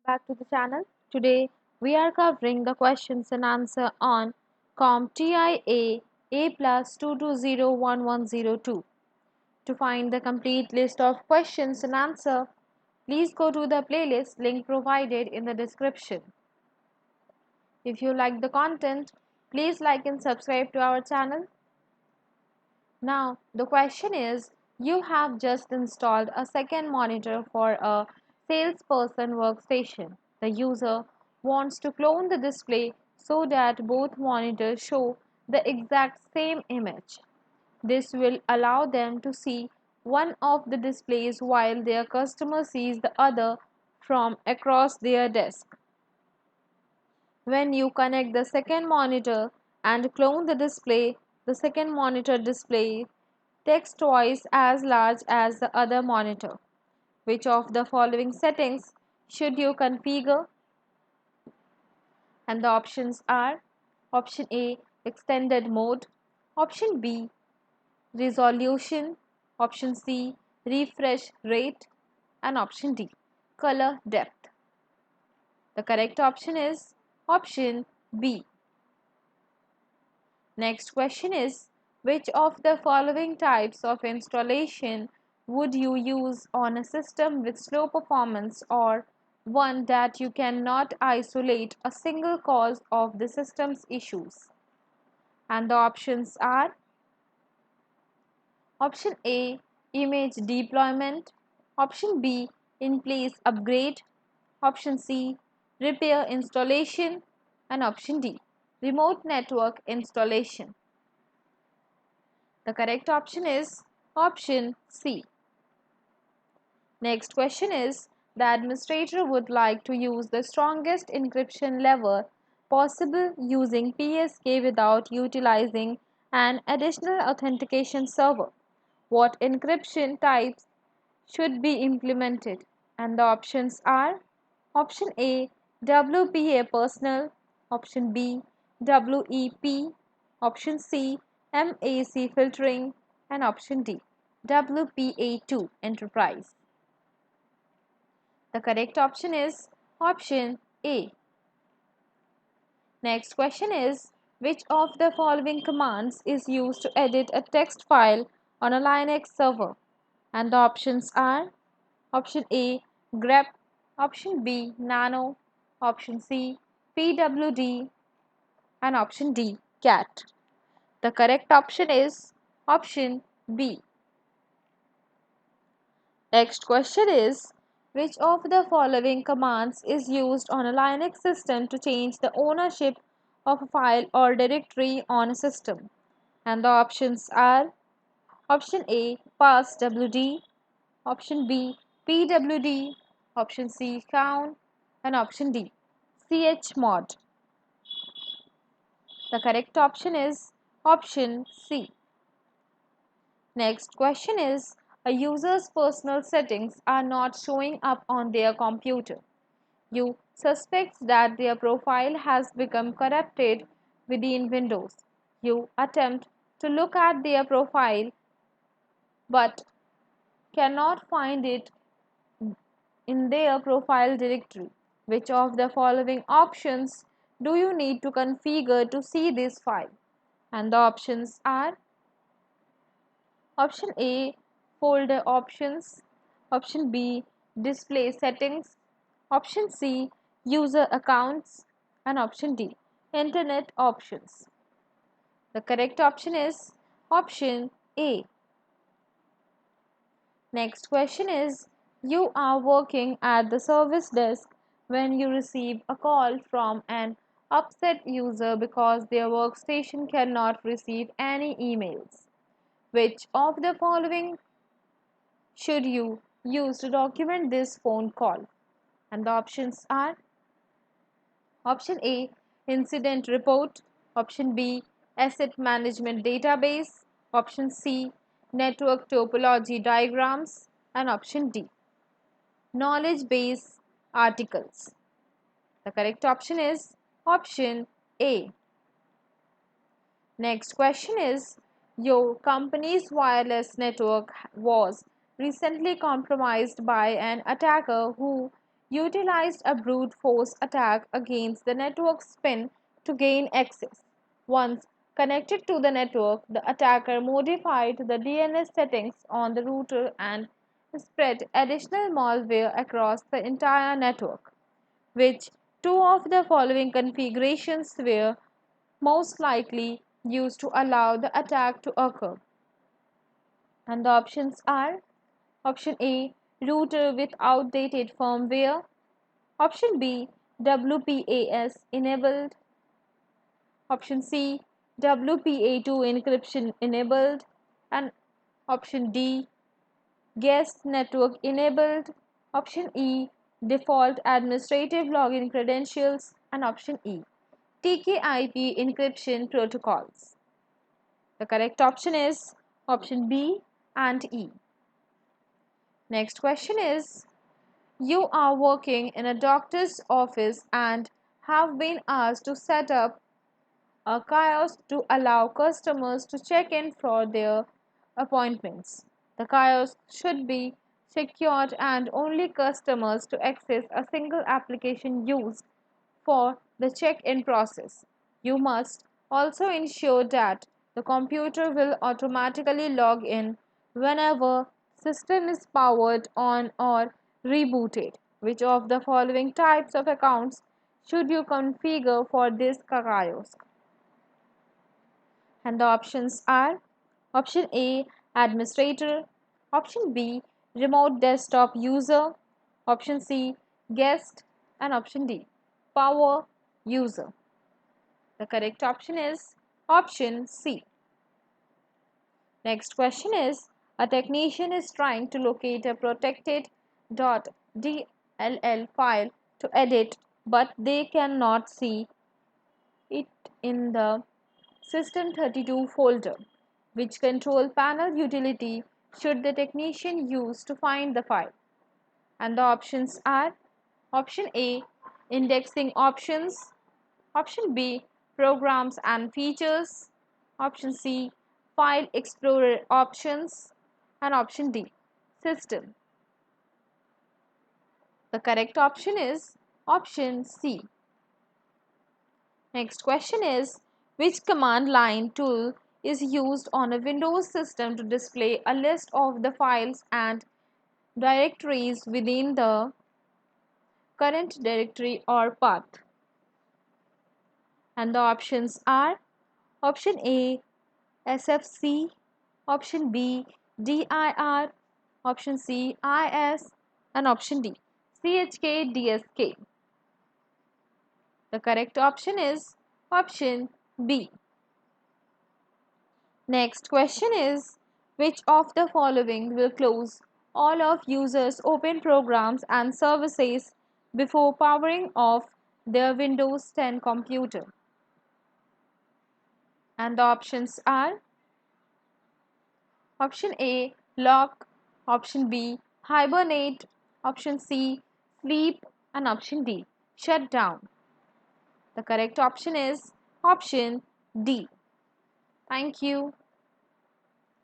back to the channel. Today we are covering the questions and answer on CompTIA A plus 2201102. To find the complete list of questions and answer, please go to the playlist link provided in the description. If you like the content, please like and subscribe to our channel. Now, the question is, you have just installed a second monitor for a salesperson workstation. The user wants to clone the display so that both monitors show the exact same image. This will allow them to see one of the displays while their customer sees the other from across their desk. When you connect the second monitor and clone the second monitor displays text twice as large as the other monitor. Which of the following settings should you configure? And the options are option A, extended mode, option B, resolution, option C, refresh rate, and option D, color depth. The correct option is option B. Next question is, which of the following types of installation would you use on a system with slow performance or one that you cannot isolate a single cause of the system's issues? And the options are option A, image deployment, option B, in place upgrade, option C, repair installation, and option D, remote network installation. The correct option is option C. Next question is, the administrator would like to use the strongest encryption level possible using PSK without utilizing an additional authentication server. What encryption types should be implemented? And the options are option A, WPA personal, option B, WEP, option C, MAC filtering, and option D, WPA2 enterprise. The correct option is option A. Next question is, which of the following commands is used to edit a text file on a Linux server? And the options are option A, grep, option B, nano, option C, pwd, and option D, cat. The correct option is option B. Next question is, which of the following commands is used on a Linux system to change the ownership of a file or directory on a system? And the options are option A, passwd, option B, pwd, option C, count, and option D, chmod. The correct option is option C. Next question is, a user's personal settings are not showing up on their computer. You suspect that their profile has become corrupted within Windows. You attempt to look at their profile but cannot find it in their profile directory. Which of the following options do you need to configure to see this file? And the options are option A, folder options, option B, display settings, option C, user accounts, and option D, internet options. The correct option is option A. Next question is, you are working at the service desk when you receive a call from an upset user because their workstation cannot receive any emails. Which of the following should you use to document this phone call? And the options are option A, incident report, option B, asset management database, option C, network topology diagrams, and option D, knowledge base articles. The correct option is option A. Next question is, your company's wireless network was recently compromised by an attacker who utilized a brute force attack against the network spin to gain access. Once connected to the network, the attacker modified the DNS settings on the router and spread additional malware across the entire network. Which two of the following configurations were most likely used to allow the attack to occur? And the options are: option A, router with outdated firmware; option B, WPAS enabled; option C, WPA2 encryption enabled; and option D, guest network enabled; option E, default administrative login credentials; and option E, TKIP encryption protocols. The correct option is option B and E. Next question is: you are working in a doctor's office and have been asked to set up a kiosk to allow customers to check in for their appointments. The kiosk should be secured and only customers to access a single application used for the check-in process. You must also ensure that the computer will automatically log in whenever system is powered on or rebooted. Which of the following types of accounts should you configure for this kiosk? And the options are: option A, administrator; option B, remote desktop user; option C, guest; and option D, power user. The correct option is option C. Next question is: a technician is trying to locate a protected .dll file to edit, but they cannot see it in the System32 folder. Which control panel utility should the technician use to find the file? And the options are: option A, indexing options; option B, programs and features; option C, file explorer options; and option D, system. The correct option is option C. Next question is: which command line tool is used on a Windows system to display a list of the files and directories within the current directory or path? And the options are: option A, SFC; option B, DIR; option C, IS; and option D, CHKDSK. The correct option is option B. Next question is: which of the following will close all of users' open programs and services before powering off their Windows 10 computer? And the options are: option A, lock; option B, hibernate; option C, sleep; and option D, shut down. The correct option is option D. Thank you.